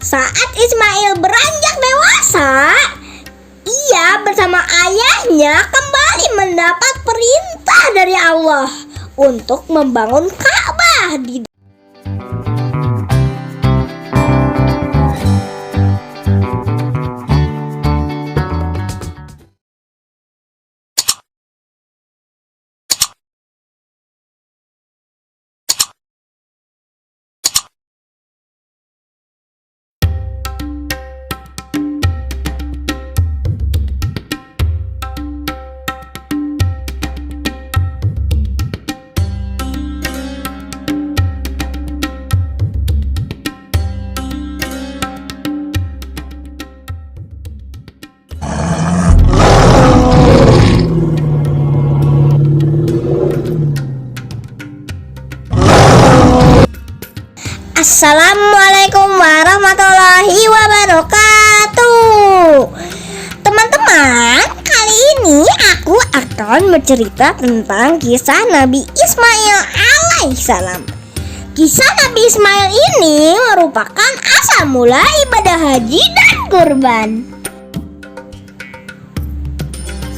Saat Ismail beranjak dewasa, ia bersama ayahnya kembali mendapat perintah dari Allah untuk membangun Ka'bah di Assalamualaikum warahmatullahi wabarakatuh. Teman-teman, kali ini aku akan bercerita tentang kisah Nabi Ismail alaihissalam. Kisah Nabi Ismail ini merupakan asal mula ibadah haji dan kurban.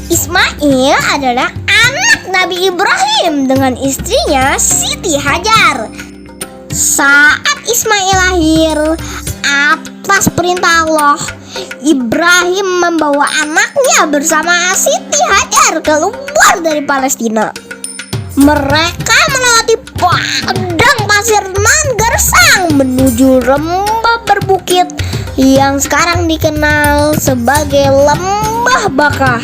Ismail adalah anak Nabi Ibrahim dengan istrinya Siti Hajar. Saat Ismail lahir, atas perintah Allah, Ibrahim membawa anaknya bersama Siti Hajar keluar dari Palestina. Mereka melewati padang pasir nan gersang menuju lembah berbukit yang sekarang dikenal sebagai Lembah Bakah.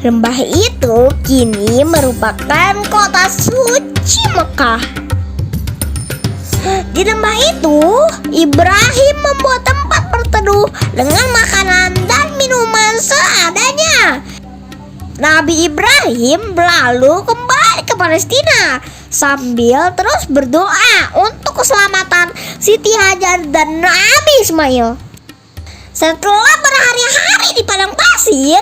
Lembah itu kini merupakan kota suci Mekah. Di lembah itu, Ibrahim membuat tempat berteduh dengan makanan dan minuman seadanya. Nabi Ibrahim lalu kembali ke Palestina sambil terus berdoa untuk keselamatan Siti Hajar dan Nabi Ismail. Setelah berhari-hari di padang pasir,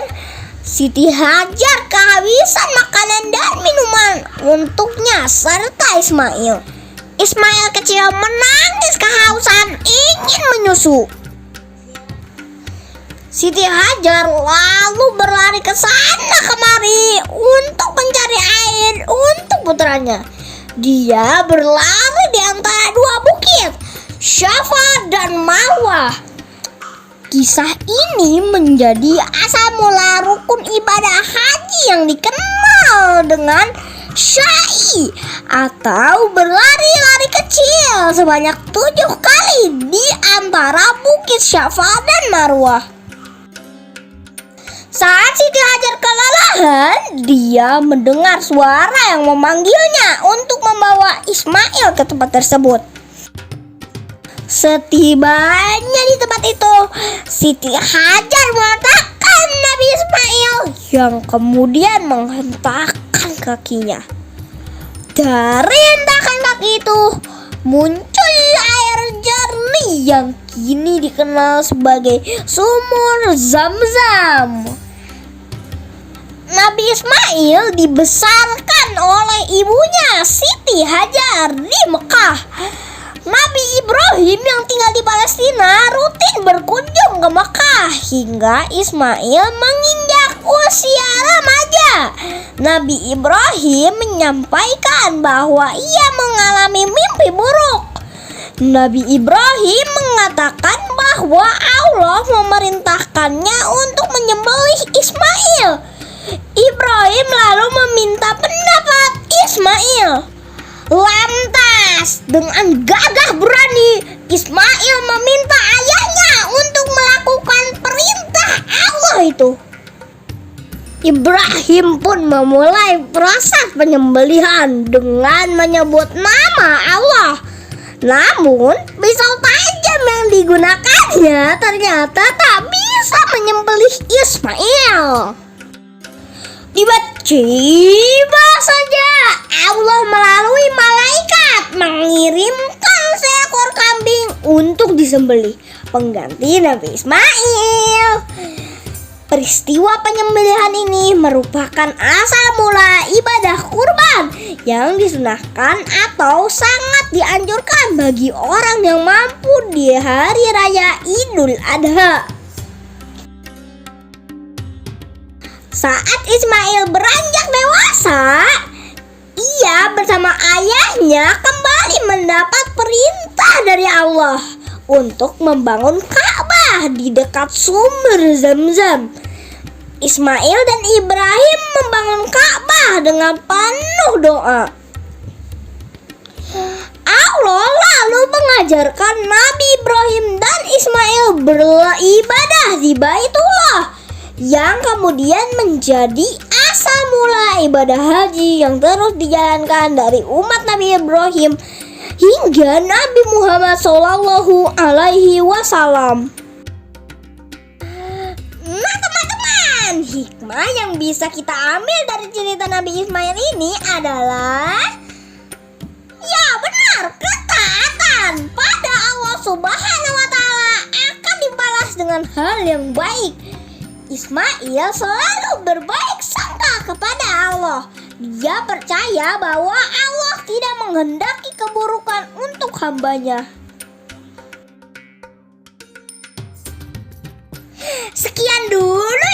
Siti Hajar kehabisan makanan dan minuman untuknya serta Ismail. Ismail kecil menangis kehausan ingin menyusu. Siti Hajar lalu berlari ke sana kemari untuk mencari air untuk putranya. Dia berlari di antara dua bukit, Safa dan Marwah. Kisah ini menjadi asal mula rukun ibadah haji yang dikenal dengan Sa'i atau berlari-lari kecil sebanyak 7 kali di antara bukit Safa dan Marwah. Saat Siti Hajar kelelahan, dia mendengar suara yang memanggilnya untuk membawa Ismail ke tempat tersebut. Setibanya di tempat itu, Siti Hajar meletakkan Nabi Ismail yang kemudian menghentakkan kakinya. Dari hentakan kaki itu muncul air jernih yang kini dikenal sebagai sumur Zam-Zam. Nabi Ismail dibesarkan oleh ibunya Siti Hajar di Mekah. Nabi Ibrahim yang tinggal di Palestina rutin berkunjung ke Mekah hingga Ismail menginjak usia remaja. Nabi Ibrahim menyampaikan bahwa ia mengalami mimpi buruk. Nabi Ibrahim mengatakan bahwa Allah memerintahkannya untuk menyembelih Ismail. Ibrahim lalu meminta pendapat Ismail. Lantas dengan gagah berani, Ismail meminta ayahnya untuk melakukan perintah Allah itu. Ibrahim pun memulai proses penyembelihan dengan menyebut nama Allah. Namun pisau tajam yang digunakannya ternyata tak bisa menyembelih Ismail. Tiba-tiba saja Allah melalui malaikat mengirimkan seekor kambing untuk disembelih, pengganti Nabi Ismail. Peristiwa penyembelihan ini merupakan asal mula ibadah kurban yang disunahkan atau sangat dianjurkan bagi orang yang mampu di hari raya Idul Adha. Saat Ismail beranjak dewasa, ia bersama ayahnya kembali mendapat perintah dari Allah untuk membangun Ka'bah di dekat sumber Zam-Zam. Ismail dan Ibrahim membangun Ka'bah dengan penuh doa. Allah lalu mengajarkan Nabi Ibrahim dan Ismail beribadah di Baitullah, yang kemudian menjadi asal mula ibadah haji yang terus dijalankan dari umat Nabi Ibrahim hingga Nabi Muhammad SAW. Nah teman-teman, hikmah yang bisa kita ambil dari cerita Nabi Ismail ini adalah, ya benar, ketaatan pada Allah Subhanahu wa Ta'ala akan dibalas dengan hal yang baik. Ismail selalu berbaik sangka kepada Allah. Dia percaya bahwa Allah tidak menghendaki keburukan untuk hambanya. Sekian dulu